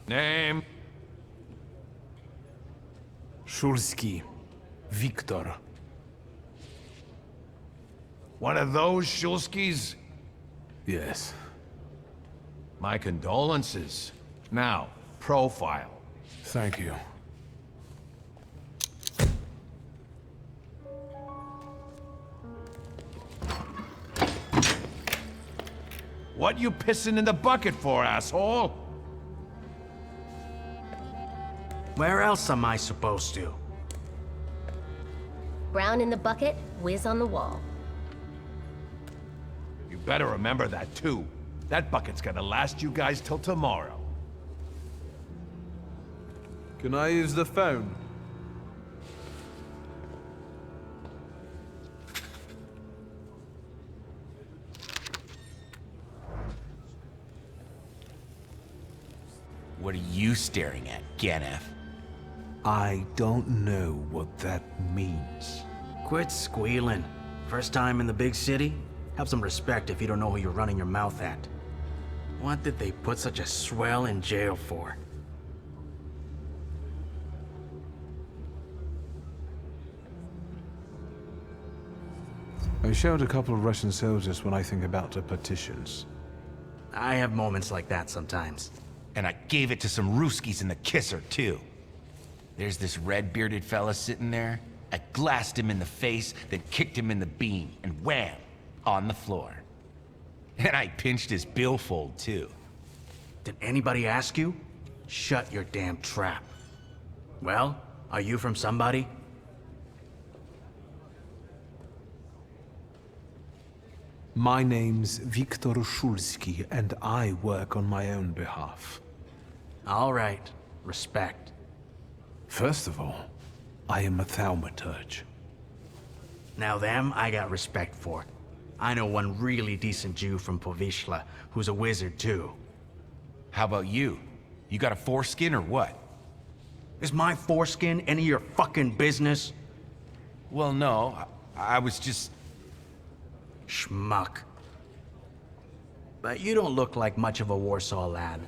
Name? Szulski. Wiktor. One of those Szulskis? Yes. My condolences. Now, profile. Thank you. What you pissing in the bucket for, asshole? Where else am I supposed to? Brown in the bucket, whiz on the wall. You better remember that, too. That bucket's gonna last you guys till tomorrow. Can I use the phone? What are you staring at, Ganef? I don't know what that means. Quit squealing. First time in the big city? Have some respect if you don't know who you're running your mouth at. What did they put such a swell in jail for? I showed a couple of Russian soldiers when I think about the petitions. I have moments like that sometimes. And I gave it to some Ruskies in the kisser, too. There's this red-bearded fella sitting there. I glassed him in the face, then kicked him in the bean, and wham! On the floor. And I pinched his billfold, too. Did anybody ask you? Shut your damn trap. Well, are you from somebody? My name's Wiktor Szulski, and I work on my own behalf. All right. Respect. First of all, I am a thaumaturge. Now them, I got respect for. I know one really decent Jew from Povishla, who's a wizard too. How about you? You got a foreskin or what? Is my foreskin any of your fucking business? Well, no. I was just... Schmuck. But you don't look like much of a Warsaw lad.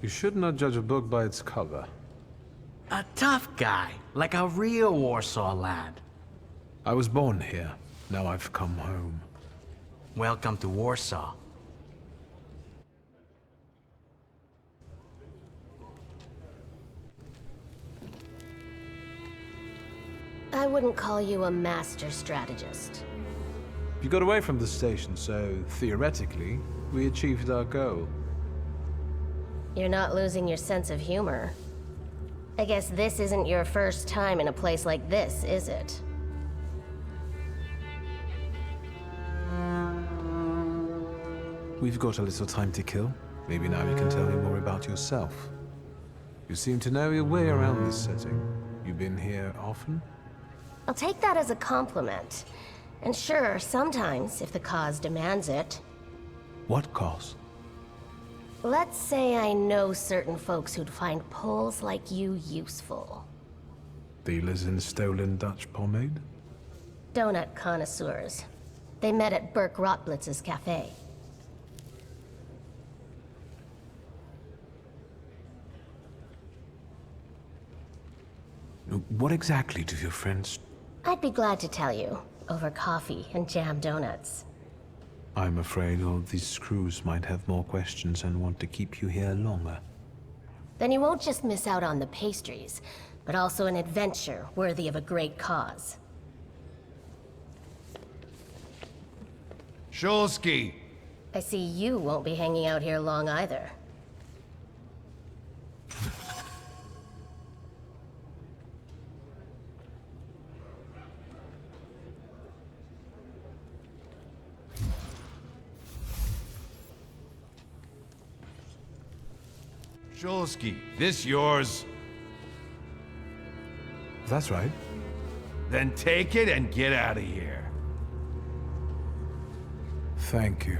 You should not judge a book by its cover. A tough guy, like a real Warsaw lad. I was born here. Now I've come home. Welcome to Warsaw. I wouldn't call you a master strategist. You got away from the station, so theoretically, we achieved our goal. You're not losing your sense of humor. I guess this isn't your first time in a place like this, is it? We've got a little time to kill. Maybe now you can tell me more about yourself. You seem to know your way around this setting. You been here often? I'll take that as a compliment. And sure, sometimes, if the cause demands it. What cause? Let's say I know certain folks who'd find poles like you useful. Dealers in stolen Dutch pomade? Donut connoisseurs. They met at Burke Rotblitz's cafe. What exactly do your friends... I'd be glad to tell you, over coffee and jam donuts. I'm afraid all these screws might have more questions and want to keep you here longer. Then you won't just miss out on the pastries, but also an adventure worthy of a great cause. Szulski! I see you won't be hanging out here long either. Szulski, this yours? That's right. Then take it and get out of here. Thank you.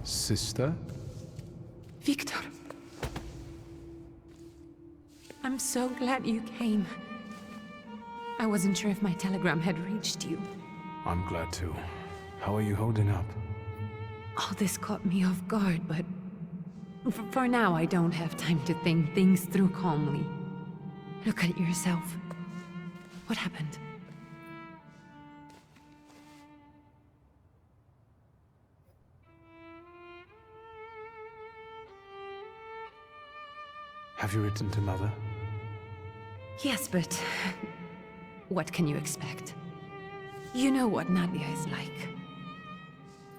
Sister? Wiktor. I'm so glad you came. I wasn't sure if my telegram had reached you. I'm glad too. How are you holding up? All this caught me off guard, but for now I don't have time to think things through calmly. Look at yourself. What happened? Have you written to Mother? Yes, but what can you expect? You know what Nadia is like.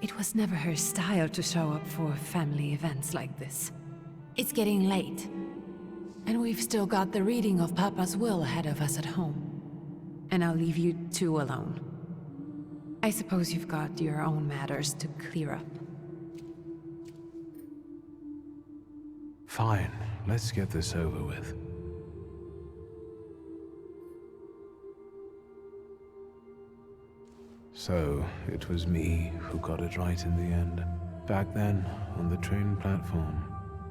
It was never her style to show up for family events like this. It's getting late, and we've still got the reading of Papa's will ahead of us at home. And I'll leave you two alone. I suppose you've got your own matters to clear up. Fine, let's get this over with. So, it was me who got it right in the end. Back then, on the train platform,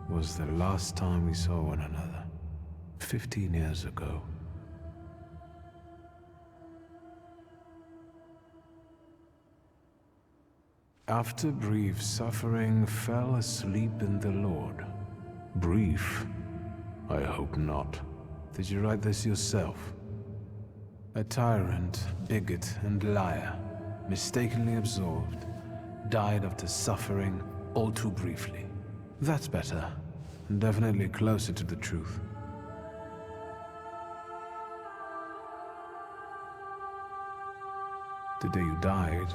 was the last time we saw one another. 15 years ago. After brief suffering, fell asleep in the Lord. Brief? I hope not. Did you write this yourself? A tyrant, bigot, and liar, mistakenly absorbed, died after suffering all too briefly. That's better, and definitely closer to the truth. The day you died,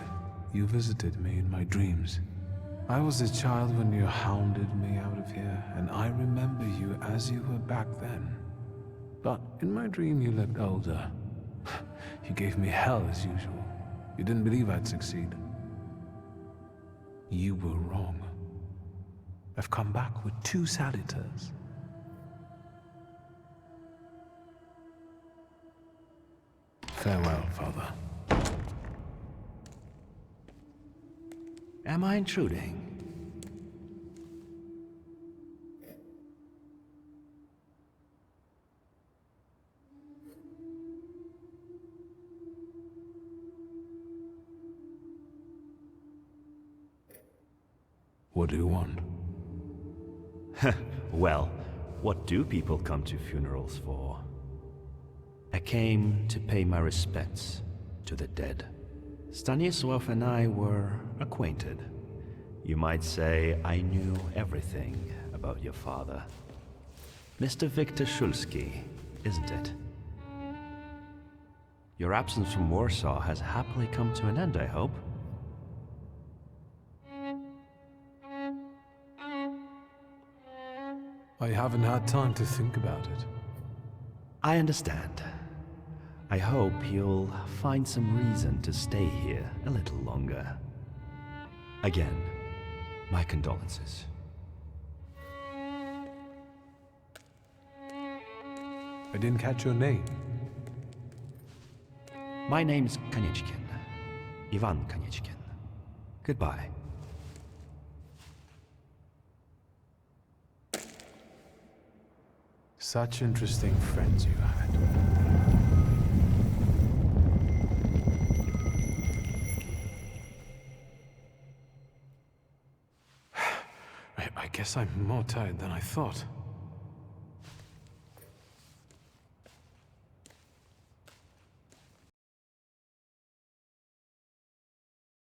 you visited me in my dreams. I was a child when you hounded me out of here, and I remember you as you were back then. But in my dream you looked older. You gave me hell as usual. You didn't believe I'd succeed. You were wrong. I've come back with 2 salutors. Farewell, Father. Am I intruding? What do you want? Well, what do people come to funerals for? I came to pay my respects to the dead. Stanisław and I were acquainted. You might say I knew everything about your father. Mr. Wiktor Szulski, isn't it? Your absence from Warsaw has happily come to an end, I hope. I haven't had time to think about it. I understand. I hope you'll find some reason to stay here a little longer. Again, my condolences. I didn't catch your name. My name's Konieczkin. Ivan Konieczkin. Goodbye. Such interesting friends you had. I guess I'm more tired than I thought.